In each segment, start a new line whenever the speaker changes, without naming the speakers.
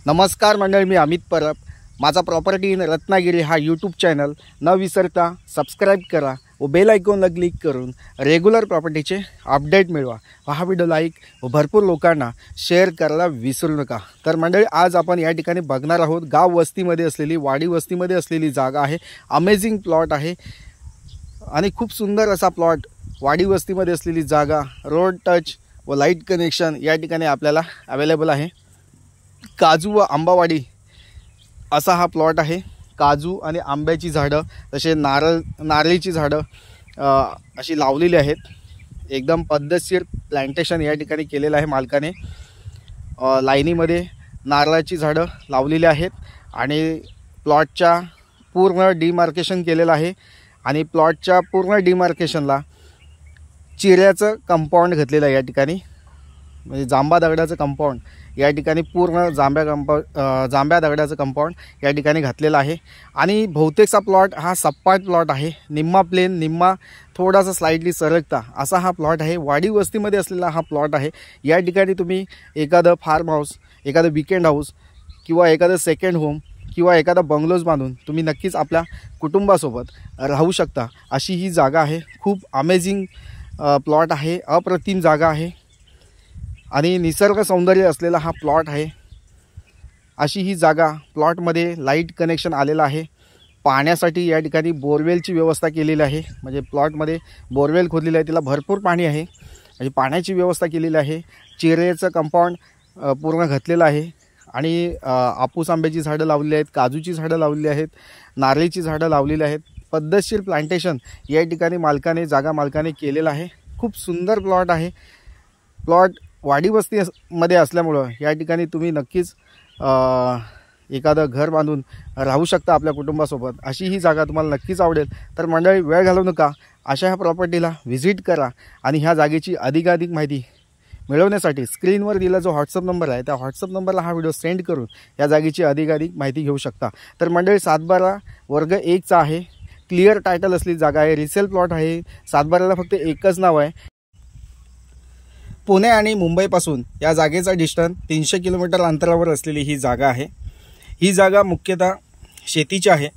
नमस्कार मंडळी, मी अमित परब. माझा प्रॉपर्टी इन रत्नागिरी हा यूट्यूब चॅनल न विसरता सबस्क्राईब करा व बेल आयकॉनला क्लिक करून रेग्युलर प्रॉपर्टीचे अपडेट मिळवा. हा व्हिडिओ लाईक व भरपूर लोकांना शेअर करायला विसरू नका. तर मंडळी, आज आपण या ठिकाणी बघणार आहोत गाव वस्तीमध्ये असलेली, वाडी वस्तीमध्ये असलेली जागा आहे. अमेझिंग प्लॉट आहे आणि खूप सुंदर असा प्लॉट. वाडी वस्तीमध्ये असलेली जागा, रोड टच व लाईट कनेक्शन या ठिकाणी आपल्याला अवेलेबल आहे. काजू व आंबावाडी असा हा प्लॉट आहे. काजू आणि आंब्याची झाडं, तसे नारळीची झाडं अशी लावलेली आहेत. एकदम पद्धतशीर प्लांटेशन या ठिकाणी केलेलं आहे मालकाने. लाईनीमध्ये नारळाची झाडं लावलेली आहेत आणि प्लॉटच्या पूर्ण डिमार्केशन केलेलं आहे. आणि प्लॉटच्या पूर्ण डिमार्केशनला चिऱ्याचं कंपाऊंड घातलेलं आहे या ठिकाणी, म्हणजे जांभा दगडाचं कंपाऊंड या ठिकाणी, पूर्ण जांभ्या दगडाचं कंपाऊंड या ठिकाणी घातलेलं आहे. आणि बहुतेकचा प्लॉट हा सपाट प्लॉट आहे. निम्मा प्लेन, निम्मा थोडासा स्लाइडली सरकता असा हा प्लॉट आहे. वाडी वस्तीमध्ये असलेला हा प्लॉट आहे. या ठिकाणी तुम्ही एखादं फार्म हाऊस, एखादं वीकेंड हाऊस किंवा एखादं सेकंड होम किंवा एखादा बंगलोज बांधून तुम्ही नक्कीच आपल्या कुटुंबासोबत राहू शकता अशी ही जागा आहे. खूप अमेझिंग प्लॉट आहे. अप्रतिम जागा आहे आणि निसर्ग सौंदर्य असलेला हा प्लॉट आहे. अशी ही जागा. प्लॉटमध्ये लाईट कनेक्शन आलेलं आहे. पाण्यासाठी या ठिकाणी बोरवेलची व्यवस्था केलेली आहे. म्हणजे प्लॉटमध्ये बोरवेल खोदलेलं आहे, तिला भरपूर पाणी आहे, म्हणजे पाण्याची व्यवस्था केलेली आहे. चिरेचं कंपाऊंड पूर्ण घातलेलं आहे. आणि आपूस आंब्याची झाडं लावलेली आहेत, काजूची झाडं लावलेली आहेत, नारळीची झाडं लावलेली आहेत. पद्धतशीर प्लांटेशन या ठिकाणी मालकाने केलेलं आहे. खूप सुंदर प्लॉट आहे. प्लॉट वाडी वस्तीमध्ये असल्यामुळं या ठिकाणी तुम्ही नक्कीच एखादं घर बांधून राहू शकता आपल्या कुटुंबासोबत. अशी ही जागा तुम्हाला नक्कीच आवडेल. तर मंडळी, वेळ घालवू नका, अशा ह्या प्रॉपर्टीला व्हिजिट करा आणि ह्या जागेची अधिकाधिक माहिती मिळवण्यासाठी स्क्रीनवर दिला जो व्हॉट्सअप नंबर आहे, त्या व्हॉट्सअप नंबरला हा व्हिडिओ सेंड करून या जागेची अधिकाधिक माहिती घेऊ शकता. तर मंडळी, 712 वर्ग 1चा आहे. क्लिअर टायटल असलेली जागा आहे. रिसेल प्लॉट आहे. 712ला फक्त एकच नाव आहे. पुणे आणि मुंबईपासून या जागेचा डिस्टन्स 300 किलोमीटर अंतरावर असलेली ही जागा आहे. ही जागा मुख्यतः शेतीची आहे.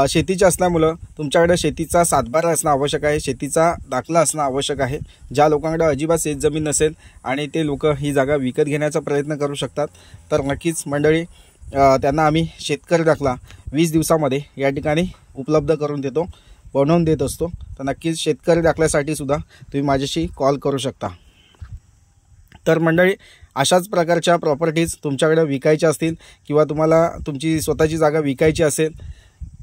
शेतीची असल्यामुळं तुमच्याकडे शेतीचा 712 असणं आवश्यक आहे, शेतीचा दाखला असणं आवश्यक आहे. ज्या लोकांकडे अजिबात शेतजमीन नसेल आणि ते लोक ही जागा विकत घेण्याचा प्रयत्न करू शकतात, तर नक्कीच मंडळी त्यांना आम्ही शेतकरी दाखला 20 दिवसामध्ये या ठिकाणी उपलब्ध करून देतो, बनवून देत असतो. तर नक्कीच शेतकरी दाखल्यासाठी सुद्धा तुम्ही माझ्याशी कॉल करू शकता. तर मंडळी, अशाच प्रकारच्या प्रॉपर्टीज तुमच्याकडे विकायच्या असतील किंवा तुम्हाला तुमची स्वतःची जागा विकायची असेल,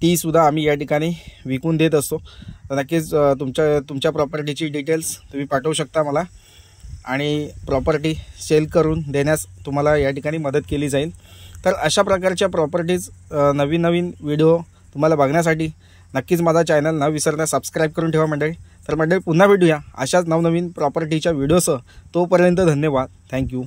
ती सुद्धा आम्ही या ठिकाणी विकून देत असतो. तर नक्कीच तुमच्या प्रॉपर्टीची डिटेल्स तुम्ही पाठवू शकता मला आणि प्रॉपर्टी सेल करून देण्यास तुम्हाला या ठिकाणी मदत केली जाईल. तर अशा प्रकारच्या प्रॉपर्टीज नवीन व्हिडिओ तुम्हाला बघण्यासाठी नक्कीच माझा चॅनल न विसरता सबस्क्राईब करून ठेवा मंडळी. तर मंडळी, पुन्हा भेटूया अशाच नवनवीन प्रॉपर्टीच्या व्हिडिओसह. तोपर्यंत धन्यवाद. थँक्यू.